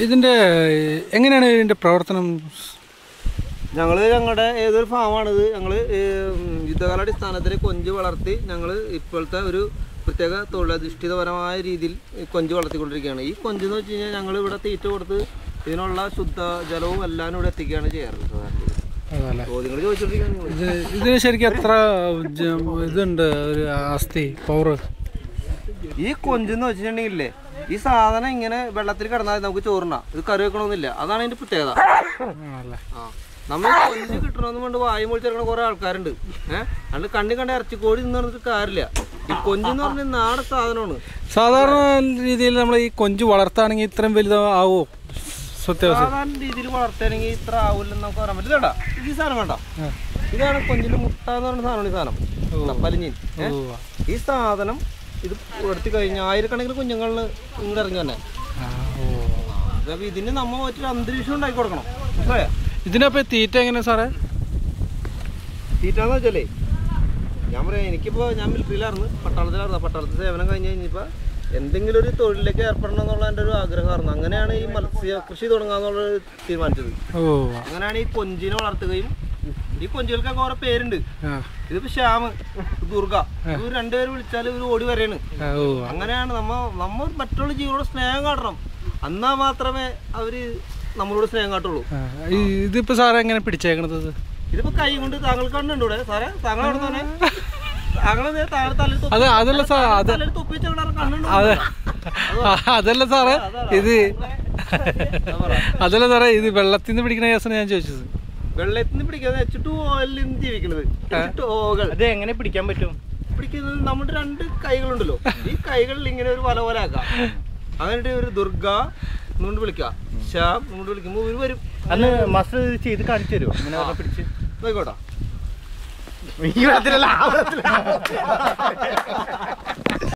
ഇതിന്റെ എങ്ങനെയാണ് ഇതിന്റെ പ്രവർത്തനം? ഞങ്ങളുടെ ഏതൊരു ഫാമാണിത്. ഞങ്ങള് യുദ്ധകാലാടിസ്ഥാനത്തിൽ കൊഞ്ച് വളർത്തി ഇപ്പോഴത്തെ ഒരു പ്രത്യേക തൊഴിലധിഷ്ഠിതപരമായ രീതിയിൽ കൊഞ്ച് വളർത്തിക്കൊണ്ടിരിക്കുകയാണ്. ഈ കൊഞ്ച് എന്ന് വെച്ച് കഴിഞ്ഞാൽ ഞങ്ങൾ ഇവിടെ തീറ്റ കൊടുത്ത് ഇതിനുള്ള ശുദ്ധ ജലവും എല്ലാം ഇവിടെ എത്തിക്കുകയാണ് ചെയ്യാറ്. ചോദ്യങ്ങൾ ചോദിച്ചോണ്ടിരിക്കുകയാണ്. ഇതിന് ശരിക്കും എത്ര ഇതുണ്ട് ഒരു ആസ്തി പവർ? ഈ കൊഞ്ചെന്ന് വെച്ചിട്ടുണ്ടെങ്കിലേ ഈ സാധനം ഇങ്ങനെ വെള്ളത്തിൽ കിടന്നാൽ നമുക്ക് ചോറിനാ, ഇത് കറി വെക്കണമെന്നില്ല. അതാണ് അതിന്റെ പ്രത്യേകത. നമ്മൾ കൊഞ്ച് കിട്ടണമെന്ന് കൊണ്ട് വായും പൊളിച്ചെടുക്കണ കുറെ ആൾക്കാരുണ്ട്. അണ്ട് കണ്ണി കണ്ട ഇറച്ചിക്കോടി നിന്ന് പറഞ്ഞിട്ട് കാര്യമില്ല. ഈ കൊഞ്ചെന്ന് പറഞ്ഞാൽ നാടൻ സാധനമാണ്. സാധാരണ രീതിയിൽ നമ്മൾ ഈ കൊഞ്ച് വളർത്താണെങ്കിൽ ഇത്രയും വലുതാവോ? സാധാരണ രീതിയിൽ വളർത്തുകയാണെങ്കിൽ ഇത്ര ആവില്ലെന്ന് നമുക്ക് പറയാൻ പറ്റില്ല. ഈ സാധനം വേണ്ട, ഇതാണ് കൊഞ്ചിന്റെ മുട്ട എന്ന് പറഞ്ഞ സാധനമാണ്. ഈ സാധനം പലിഞ്ഞീൻ. ഈ സാധനം ഇത് എടുത്തു കഴിഞ്ഞാൽ ആയിരക്കണക്കിന് കുഞ്ഞുങ്ങളിന് ഇങ്ങോട്ട് ഇറങ്ങി തന്നെ. അപ്പൊ ഇതിന് നമ്മ മറ്റൊരു അന്തരീക്ഷം ഉണ്ടാക്കി കൊടുക്കണം. മനസ്സിലായോ? ഇതിനപ്പോ തീറ്റ എങ്ങനെയാ സാറേ? തീറ്റാന്ന് വെച്ചാലേ ഞാൻ പറയാം, എനിക്കിപ്പോ ഞാൻ മിലിറ്ററിയിലായിരുന്നു, പട്ടാളത്തിൽ സേവനം കഴിഞ്ഞ് കഴിഞ്ഞപ്പോ എന്തെങ്കിലും ഒരു തൊഴിലിലേക്ക് ഏർപ്പെടണം എന്നുള്ള എൻ്റെ ഒരു ആഗ്രഹമായിരുന്നു. അങ്ങനെയാണ് ഈ മത്സ്യ കൃഷി തുടങ്ങാന്നുള്ളത് തീരുമാനിച്ചത്. അങ്ങനെയാണ് ഈ കൊഞ്ചിനെ വളർത്തുകയും ഈ കൊഞ്ചുകൾക്കൊക്കെ ഓരോ പേരുണ്ട്. ഇതിപ്പോ ശ്യാമ്, ദുർഗ, ഇവർ രണ്ടുപേര് വിളിച്ചാൽ ഇവർ ഓടി വരെയാണ്. അങ്ങനെയാണ് നമ്മ മറ്റുള്ള ജീവികളോട് സ്നേഹം കാട്ടണം, എന്നാ മാത്രമേ അവര് നമ്മളോട് സ്നേഹം കാട്ടുള്ളൂ. ഇതിപ്പോ സാറേ എങ്ങനെ പിടിച്ചേക്കണത്? ഇതിപ്പോ കൈ കൊണ്ട് താങ്കൾ കണ്ടുണ്ട് ഇവിടെ സാറേ, താങ്കൾ അവിടെ തന്നെ അതല്ല സാറേ ഇത് വെള്ളത്തിൽ നിന്ന് പിടിക്കുന്ന കേസാണ് ഞാൻ ചോദിച്ചത്. വെള്ളത്തിൽ നിന്ന് പിടിക്കാതെ ഓയിൽ നിന്ന് ജീവിക്കുന്നത്. അത് എങ്ങനെ പിടിക്കാൻ പറ്റും? പിടിക്കുന്നത് നമ്മുടെ രണ്ട് കൈകളുണ്ടല്ലോ, ഈ കൈകളിൽ ഇങ്ങനെ ഒരു വല പോലെ ആക്കാം. അങ്ങനെ ഒരു ദുർഗ എന്നുകൊണ്ട് വിളിക്കാം, ശ്യാം എന്നുകൊണ്ട് വിളിക്കുമ്പോ ഇവര് വരും. അന്ന് മാസ്റ്റർ ചെയ്ത് കാണിച്ചു തരുമോ? അങ്ങനെ പിടിച്ച് നോക്കോട്ടാ. ഈ വെള്ളത്തിലല്ല, ആ വെള്ളത്തില.